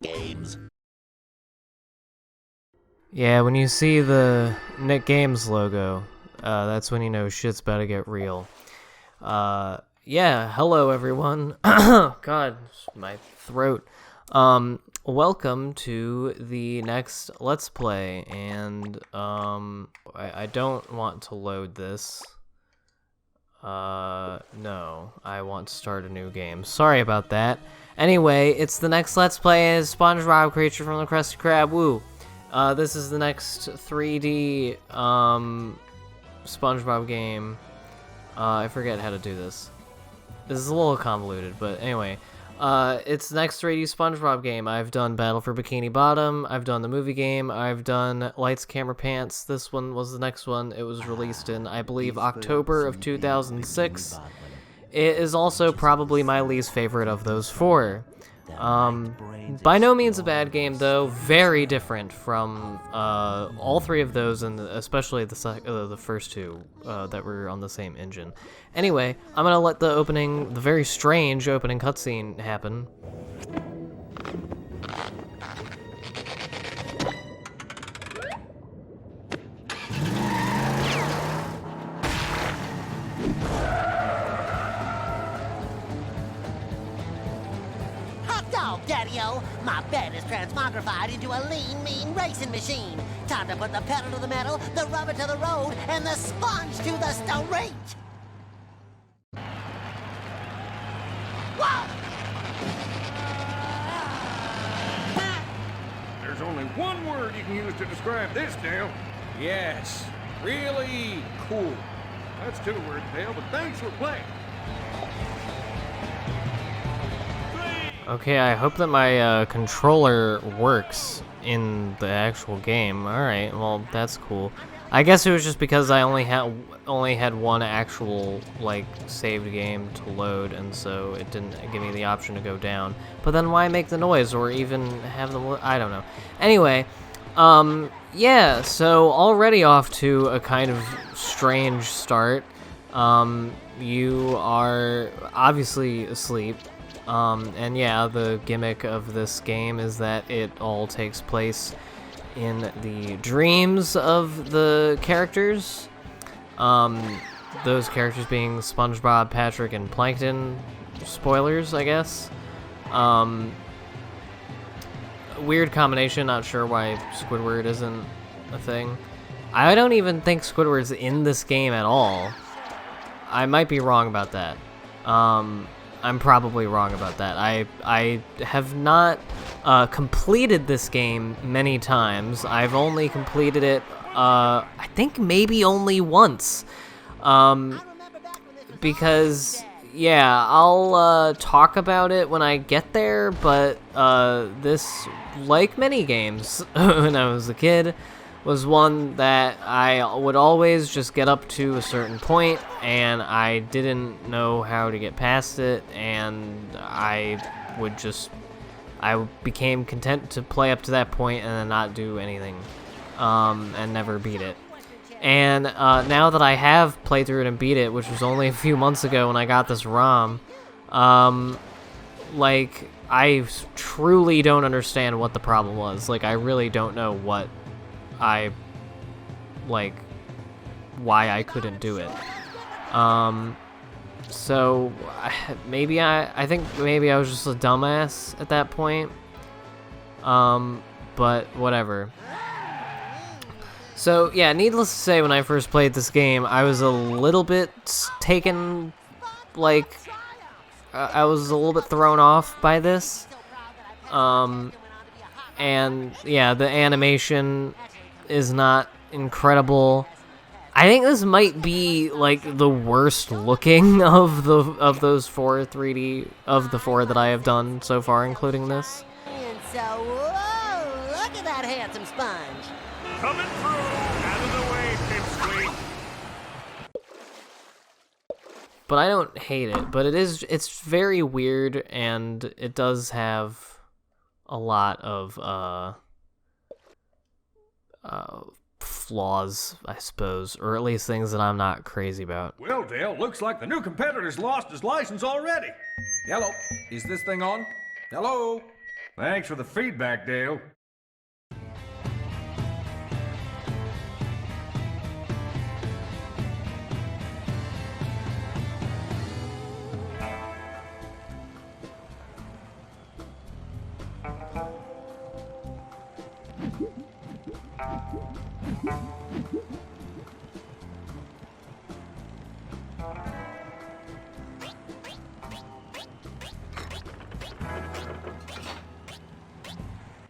Games. Yeah, when you see the Nick Games logo, that's when you know shit's about to get real. Yeah, hello everyone. God, my throat. Welcome to the next Let's Play, and, I don't want to load this. No, I want to start a new game. Sorry about that. Anyway, it's the next Let's Play as SpongeBob Creature from the Krusty Krab. Woo! This is the next 3D, SpongeBob game. I forget how to do this. This is a little convoluted, but anyway. It's the next 3D SpongeBob game. I've done Battle for Bikini Bottom, I've done the movie game, I've done Lights, Camera, Pants. This one was the next one. It was released in, I believe, October of 2006. It is also probably my least favorite of those four. By no means a bad game, though. Very different from all three of those, and especially the first two that were on the same engine. Anyway, I'm gonna let the very strange opening cutscene happen. Daddy-o, my bed is transmogrified into a lean, mean racing machine. Time to put the pedal to the metal, the rubber to the road, and the sponge to the street. Whoa! There's only one word you can use to describe this, Dale. Yes, really cool. That's 2 words, Dale, but thanks for playing. Okay, I hope that my controller works in the actual game. Alright, well, that's cool. I guess it was just because I only had one actual, like, saved game to load, and so it didn't give me the option to go down. But then why make the noise, or even have them... I don't know. Anyway, yeah, so already off to a kind of strange start. You are obviously asleep. And yeah, the gimmick of this game is that it all takes place in the dreams of the characters. Those characters being SpongeBob, Patrick, and Plankton. Spoilers, I guess. Weird combination, not sure why Squidward isn't a thing. I don't even think Squidward's in this game at all. I might be wrong about that. I'm probably wrong about that. I have not completed this game many times. I've only completed it, I think maybe only once. Because, yeah, I'll talk about it when I get there, but this, like many games when I was a kid, was one that I would always just get up to a certain point, and I didn't know how to get past it, and I became content to play up to that point and then not do anything, and never beat it. And now that I have played through it and beat it, which was only a few months ago when I got this ROM, like, I truly don't understand what the problem was. Like, I really don't know why I couldn't do it. So maybe I think maybe I was just a dumbass at that point. But whatever. So yeah, needless to say, when I first played this game, I was a little bit taken, like, I was a little bit thrown off by this. And yeah, the animation is not incredible. I think this might be like the worst looking of those four 3D of the four that I have done so far, including this. And so, whoa, look at that handsome sponge. Coming through, out of the way, pipsqueak. But I don't hate it. But it's very weird, and it does have a lot of flaws, I suppose, or at least things that I'm not crazy about. Well, Dale, looks like the new competitor's lost his license already. Hello, is this thing on? Hello? Thanks for the feedback, Dale.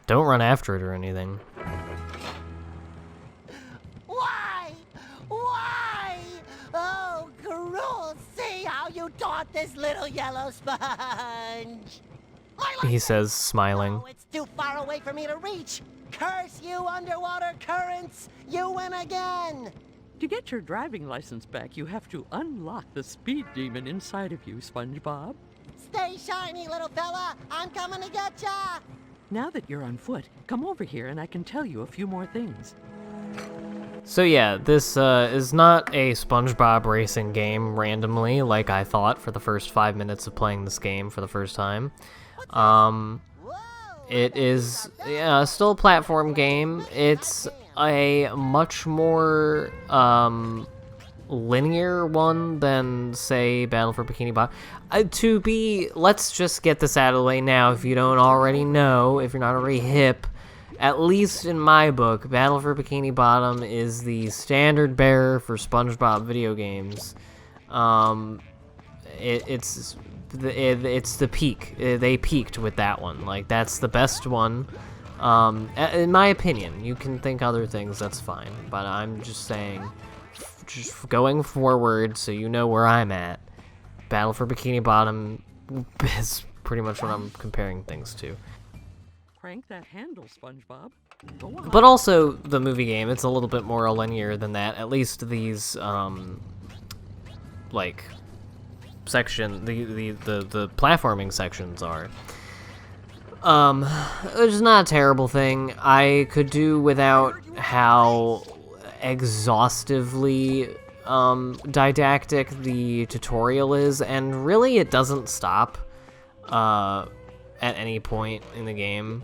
Don't run after it or anything. Why? Why? Oh, cruel, see how you taught this little yellow sponge. He says, smiling. Oh, it's too far away for me to reach. Curse you, underwater currents. You win again. To get your driving license back, you have to unlock the speed demon inside of you, SpongeBob. Stay shiny, little fella. I'm coming to get ya. Now that you're on foot, come over here and I can tell you a few more things. So yeah, this is not a SpongeBob racing game randomly, like I thought for the first 5 minutes of playing this game for the first time. Whoa, It is still a platform game. It's a much more linear one than, say, Battle for Bikini Bottom. Let's just get this out of the way now, if you don't already know, if you're not already hip. At least in my book, Battle for Bikini Bottom is the standard bearer for SpongeBob video games. It's the peak. They peaked with that one. Like, that's the best one. In my opinion, you can think other things, that's fine. But I'm just saying, just going forward, so you know where I'm at, Battle for Bikini Bottom is pretty much what I'm comparing things to. Crank that handle, SpongeBob. Go on. But also, the movie game, it's a little bit more linear than that. At least these, like, the platforming sections are. Which is not a terrible thing. I could do without how exhaustively didactic the tutorial is, and really it doesn't stop at any point in the game.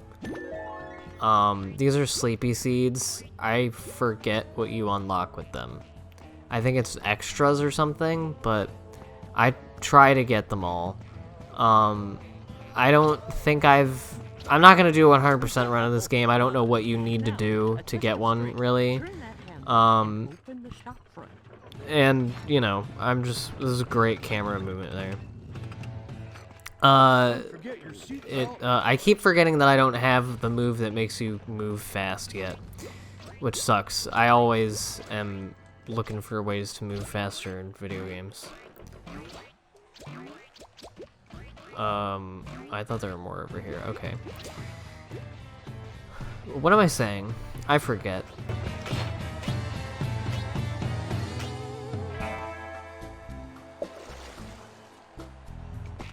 These are sleepy seeds. I forget what you unlock with them. I think it's extras or something, but I try to get them all. I don't think I'm not gonna do a 100% run of this game. I don't know what you need to do to get one, really. Open the shop front. And, you know, this is a great camera movement there. I keep forgetting that I don't have the move that makes you move fast yet, which sucks. I always am looking for ways to move faster in video games. I thought there were more over here. Okay. What am I saying? I forget.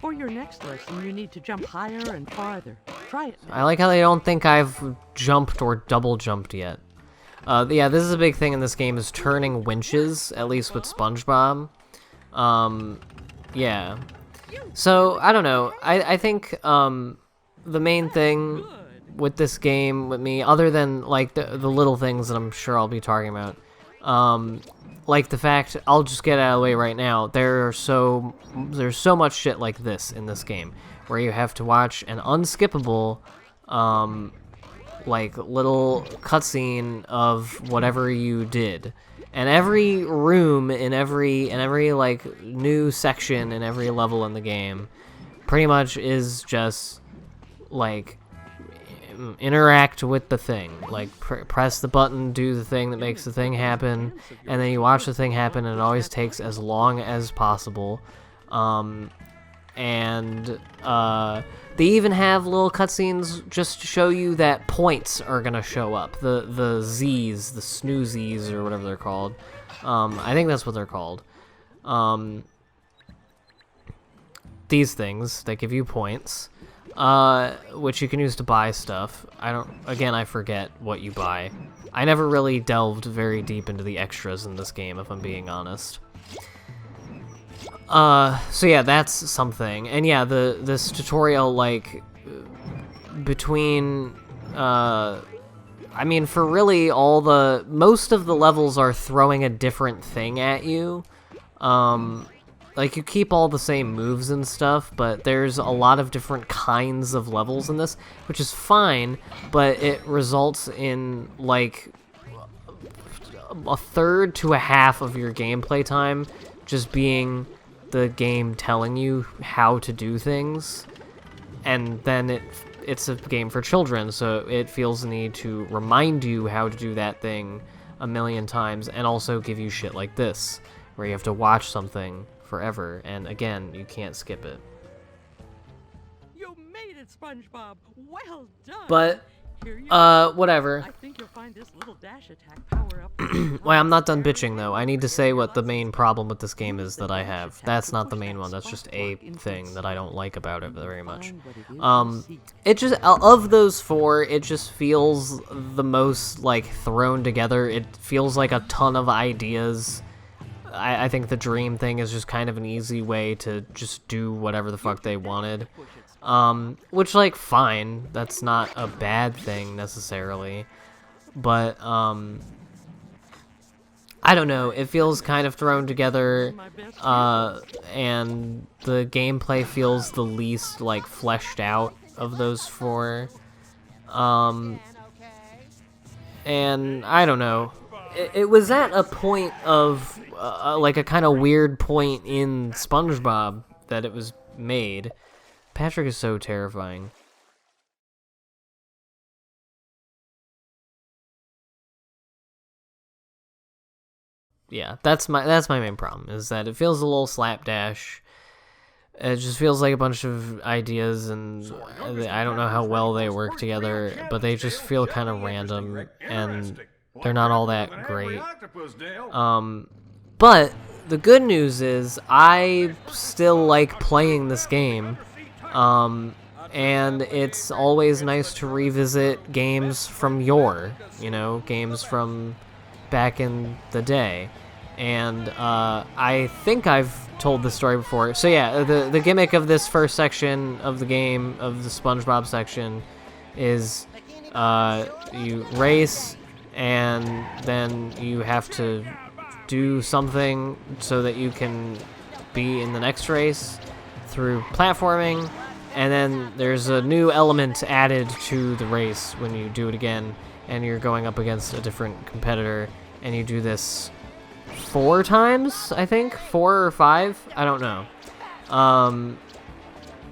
For your next lesson, you need to jump higher and farther. Try it now. I like how they don't think I've jumped or double jumped yet. Yeah, this is a big thing in this game, is turning winches, at least with SpongeBob. Yeah. So, I don't know. I think the main thing with this game, with me, other than, like, the little things that I'm sure I'll be talking about, like the fact, I'll just get out of the way right now, there's so much shit like this in this game, where you have to watch an unskippable, like, little cutscene of whatever you did. And every room in every like new section in every level in the game pretty much is just like interact with the thing, like press the button, do the thing that makes the thing happen, and then you watch the thing happen, and it always takes as long as possible. They even have little cutscenes just to show you that points are gonna show up. The Z's, the snoozies, or whatever they're called. I think that's what they're called. These things, they give you points. which you can use to buy stuff. I forget what you buy. I never really delved very deep into the extras in this game, if I'm being honest. So yeah, that's something. And yeah, this tutorial, like, between, I mean, for really most of the levels are throwing a different thing at you. Like, you keep all the same moves and stuff, but there's a lot of different kinds of levels in this, which is fine, but it results in, like, a third to a half of your gameplay time just being the game telling you how to do things, and then it's a game for children, so it feels the need to remind you how to do that thing a million times, and also give you shit like this, where you have to watch something forever, and again, you can't skip it. You made it, SpongeBob. Well done. But, Here you go. whatever. I think you'll find this little dash attack power up. Well, I'm not done bitching, though. I need to say what the main problem with this game is that I have. That's not the main one. That's just a thing that I don't like about it very much. It just, of those four, it just feels the most, like, thrown together. It feels like a ton of ideas. I think the dream thing is just kind of an easy way to just do whatever the fuck they wanted. Which, like, fine. That's not a bad thing, necessarily. But, I don't know. It feels kind of thrown together, and the gameplay feels the least, like, fleshed out of those four. And, I don't know. It was at a point of, like, a kind of weird point in SpongeBob that it was made. Patrick is so terrifying. Yeah, that's my main problem, is that it feels a little slapdash. It just feels like a bunch of ideas, and I don't know how well they work together, but they just feel kind of random, and they're not all that great. But the good news is I still like playing this game, and it's always nice to revisit games from games from back in the day. And I think I've told this story before. So yeah, the gimmick of this first section of the game, of the SpongeBob section, is you race, and then you have to do something so that you can be in the next race through platforming, and then there's a new element added to the race when you do it again, and you're going up against a different competitor, and you do this 4 times, I think? 4 or 5? I don't know.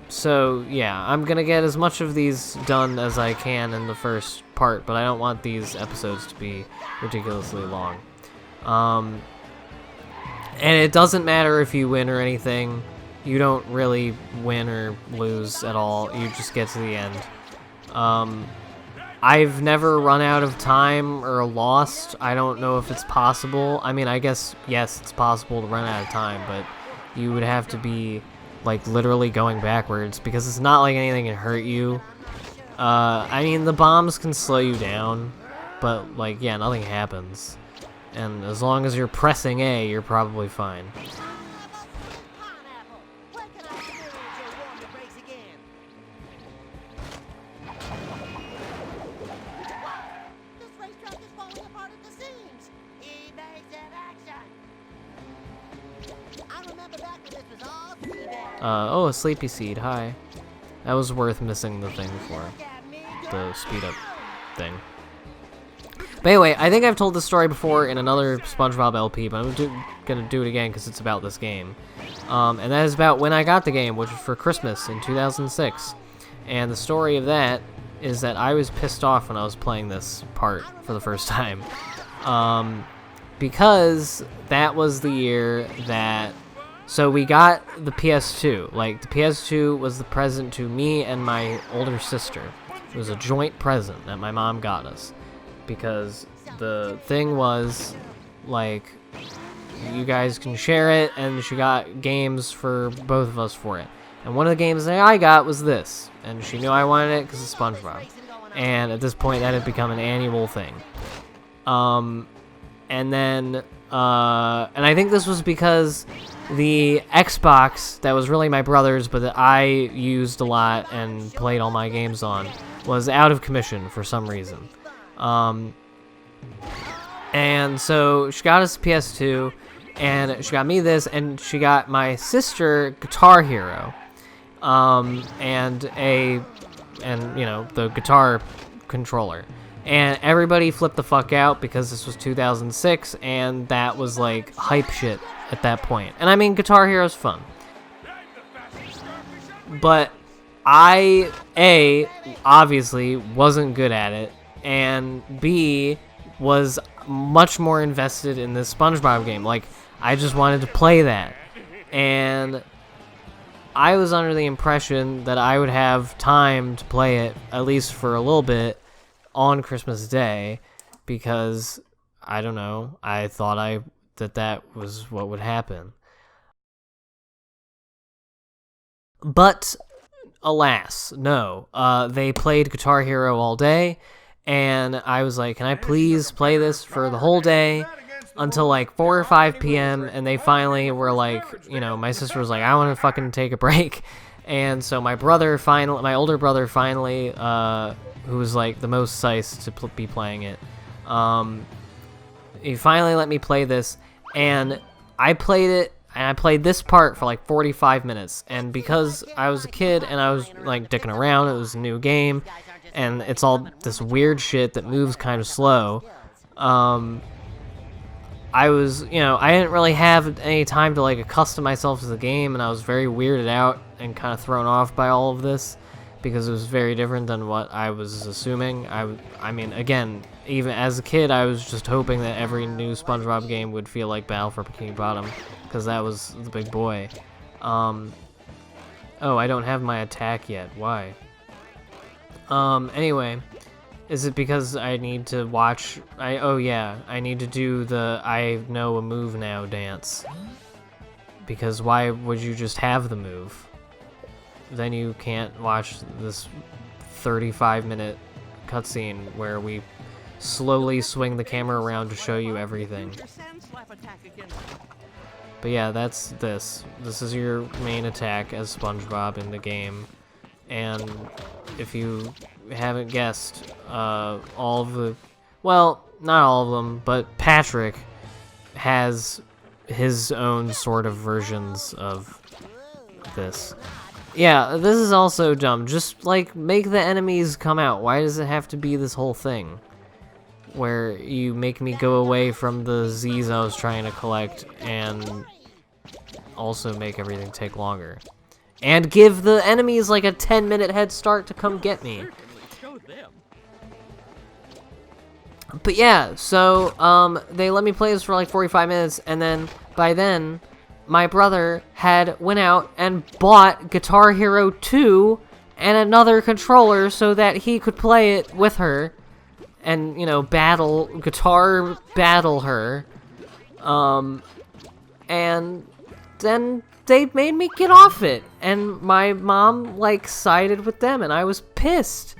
So, yeah, I'm gonna get as much of these done as I can in the first part, but I don't want these episodes to be ridiculously long. And it doesn't matter if you win or anything. You don't really win or lose at all. You just get to the end. I've never run out of time or lost. I don't know if it's possible. I mean, I guess, yes, it's possible to run out of time, but you would have to be, like, literally going backwards, because it's not like anything can hurt you. I mean, the bombs can slow you down, but, like, yeah, nothing happens. And as long as you're pressing A, you're probably fine. Oh, a sleepy seed, hi. That was worth missing the thing for. The speed up thing. But anyway, I think I've told this story before in another SpongeBob LP, but I'm gonna do it again because it's about this game. And that is about when I got the game, which was for Christmas in 2006. And the story of that is that I was pissed off when I was playing this part for the first time. Because that was the year that... So we got the PS2. Like, the PS2 was the present to me and my older sister. It was a joint present that my mom got us. Because the thing was, like, you guys can share it, and she got games for both of us for it. And one of the games that I got was this, and she knew I wanted it because of SpongeBob. And at this point, that had become an annual thing. And then, and I think this was because the Xbox that was really my brother's, but that I used a lot and played all my games on, was out of commission for some reason. And so she got us a PS2, and she got me this, and she got my sister Guitar Hero, and you know, the guitar controller. And everybody flipped the fuck out because this was 2006, and that was like hype shit at that point. And I mean, Guitar Hero's fun. But I, A, obviously wasn't good at it, and B, was much more invested in this SpongeBob game. Like, I just wanted to play that. And I was under the impression that I would have time to play it, at least for a little bit, on Christmas Day, because, I don't know, I thought that was what would happen. But, alas, no. They played Guitar Hero all day, and I was like, can I please play this for the whole day until like 4 or 5 p.m., and they finally were like, you know, my sister was like, I want to fucking take a break. And so my older brother finally, who was like the most psyched to be playing it, he finally let me play this, and I played it, and I played this part for like 45 minutes, and because I was a kid and I was like dicking around, it was a new game, and it's all this weird shit that moves kind of slow, I was, you know, I didn't really have any time to like accustom myself to the game, and I was very weirded out and kind of thrown off by all of this because it was very different than what I was assuming. I mean, again, even as a kid, I was just hoping that every new SpongeBob game would feel like Battle for Bikini Bottom, because that was the big boy. Oh, I don't have my attack yet. Why? Anyway. Is it because I need to watch... oh yeah, I need to do the I know a move now dance. Because why would you just have the move? Then you can't watch this 35-minute cutscene where we slowly swing the camera around to show you everything. But yeah, that's this. This is your main attack as SpongeBob in the game. And if you haven't guessed, all of the... Well, not all of them, but Patrick has his own sort of versions of this. Yeah, this is also dumb. Just, like, make the enemies come out. Why does it have to be this whole thing? Where you make me go away from the Z's I was trying to collect and also make everything take longer. And give the enemies like a 10-minute head start to come get me. But yeah, so they let me play this for like 45 minutes, and then by then my brother had went out and bought Guitar Hero 2 and another controller so that he could play it with her and, you know, guitar battle her. And then they made me get off it, and my mom, like, sided with them, and I was pissed.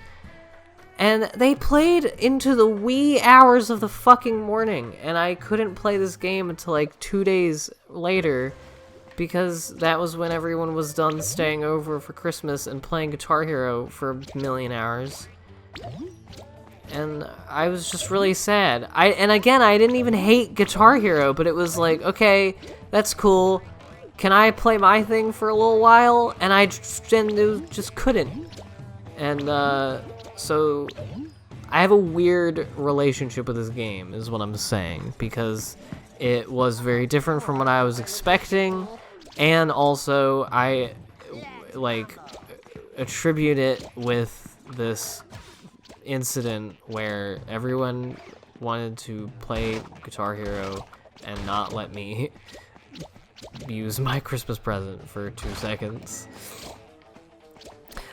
And they played into the wee hours of the fucking morning, and I couldn't play this game until, like, 2 days later, because that was when everyone was done staying over for Christmas and playing Guitar Hero for a million hours. And I was just really sad. And again, I didn't even hate Guitar Hero, but it was like, okay, that's cool. Can I play my thing for a little while? And I just couldn't. And so I have a weird relationship with this game, is what I'm saying, because it was very different from what I was expecting, and also I like attribute it with this incident where everyone wanted to play Guitar Hero and not let me use my Christmas present for 2 seconds.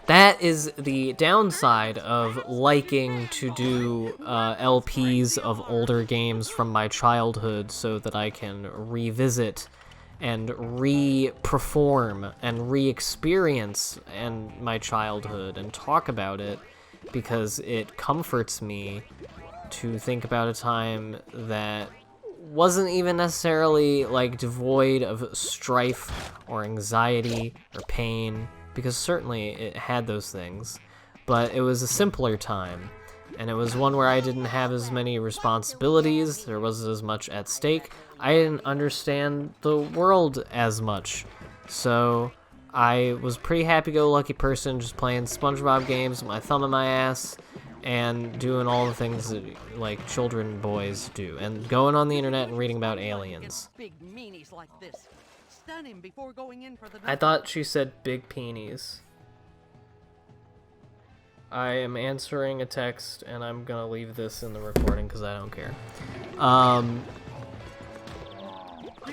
That is the downside of liking to do LPs of older games from my childhood so that I can revisit and re-perform and re-experience and my childhood and talk about it, because it comforts me to think about a time that wasn't even necessarily like devoid of strife or anxiety or pain, because certainly it had those things, but it was a simpler time, and it was one where I didn't have as many responsibilities, there wasn't as much at stake, I didn't understand the world as much, so I was pretty happy-go-lucky person, just playing SpongeBob games with my thumb in my ass, and doing all the things that, like, children boys do, and going on the internet and reading about aliens. Big meanies like this. Stun him before going in for the I thought she said big peenies. I am answering a text, and I'm gonna leave this in the recording because I don't care.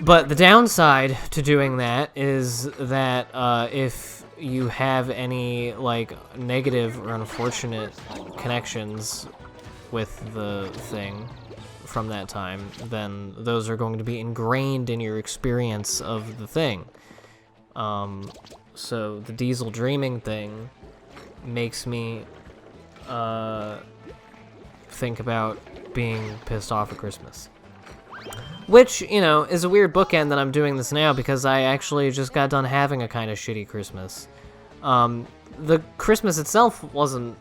But the downside to doing that is that if you have any like negative or unfortunate connections with the thing from that time, then those are going to be ingrained in your experience of the thing. So the diesel dreaming thing makes me think about being pissed off at Christmas. Which, you know, is a weird bookend that I'm doing this now because I actually just got done having a kind of shitty Christmas. The Christmas itself wasn't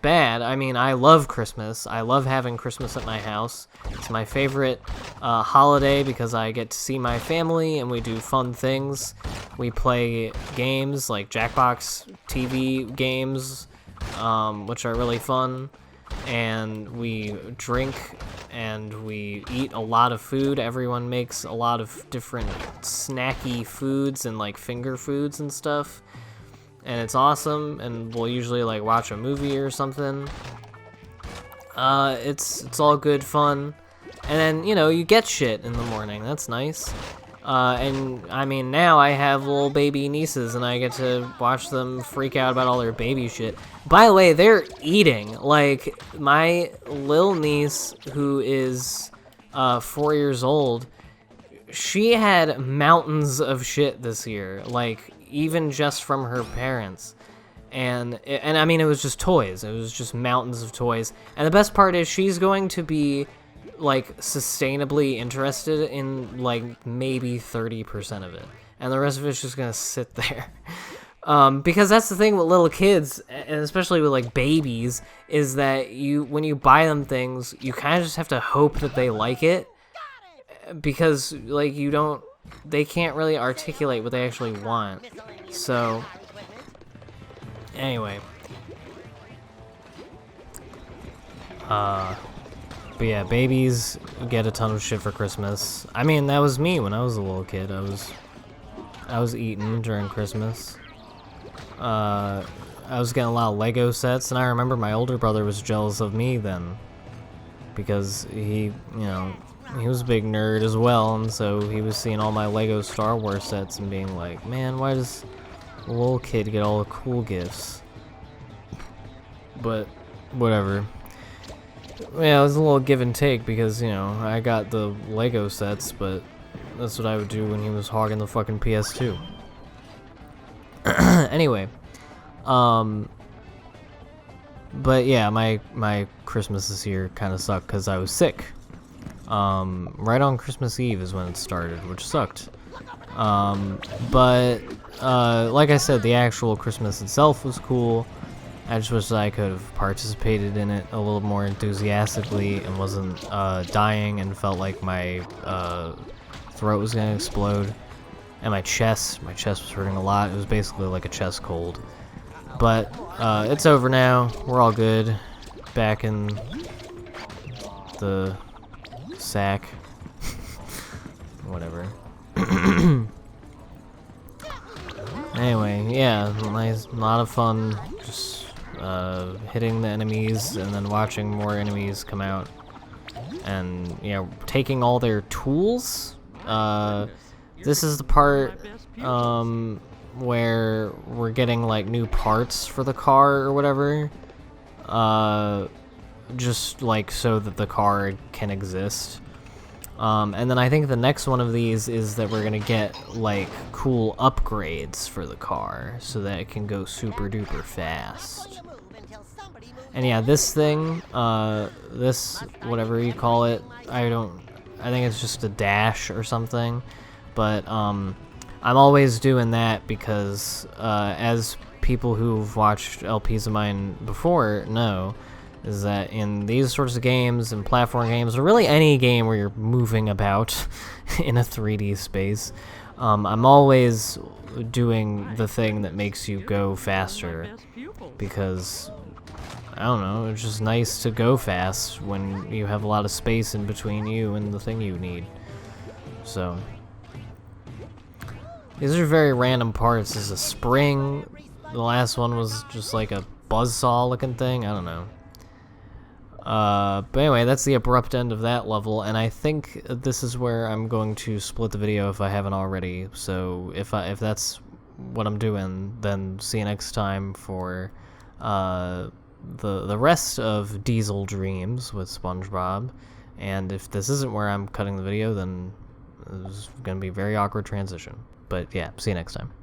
bad. I mean, I love Christmas. I love having Christmas at my house. It's my favorite holiday because I get to see my family and we do fun things. We play games like Jackbox TV games, which are really fun. And we drink and we eat a lot of food. Everyone makes a lot of different snacky foods and like finger foods and stuff. And it's awesome, and we'll usually like watch a movie or something. It's all good fun. And then, you know, you get shit in the morning. That's nice. And I mean, now I have little baby nieces and I get to watch them freak out about all their baby shit. By the way, they're eating. Like, my little niece, who is 4 years old, she had mountains of shit this year. Like, even just from her parents. And I mean, it was just toys. It was just mountains of toys. And the best part is she's going to be like sustainably interested in like maybe 30% of it, and the rest of it's just gonna sit there. Because that's the thing with little kids, and especially with like babies, is that when you buy them things, you kind of just have to hope that they like it, because like they can't really articulate what they actually want. So anyway, but yeah, babies get a ton of shit for Christmas. I mean, that was me when I was a little kid. I was eating during Christmas. I was getting a lot of Lego sets, and I remember my older brother was jealous of me then, because he was a big nerd as well, and so he was seeing all my Lego Star Wars sets and being like, man, why does a little kid get all the cool gifts? But whatever. Yeah, it was a little give and take because, you know, I got the Lego sets, but that's what I would do when he was hogging the fucking PS2. Anyway, but yeah, my Christmas this year kind of sucked because I was sick. Right on Christmas Eve is when it started, which sucked. But like I said, the actual Christmas itself was cool. I just wish that I could have participated in it a little more enthusiastically and wasn't dying and felt like my throat was gonna explode. And my chest was hurting a lot. It was basically like a chest cold. But it's over now. We're all good. Back in the sack. Whatever. Anyway, yeah, nice, a lot of fun. Just hitting the enemies and then watching more enemies come out. And, yeah, taking all their tools. This is the part where we're getting like new parts for the car or whatever, just like so that the car can exist. And then I think the next one of these is that we're gonna get, like, cool upgrades for the car, so that it can go super duper fast. And yeah, this thing, this, whatever you call it, I think it's just a dash or something, but, I'm always doing that because, as people who've watched LPs of mine before know, is that in these sorts of games, and platform games, or really any game where you're moving about in a 3D space, I'm always doing the thing that makes you go faster, because, I don't know, it's just nice to go fast when you have a lot of space in between you and the thing you need. So, these are very random parts. There's a spring, the last one was just like a buzzsaw looking thing, I don't know. But anyway, that's the abrupt end of that level, and I think this is where I'm going to split the video if I haven't already. So if that's what I'm doing, then see you next time for the rest of Diesel Dreams with SpongeBob. And if this isn't where I'm cutting the video, then it's gonna be a very awkward transition. But yeah, see you next time.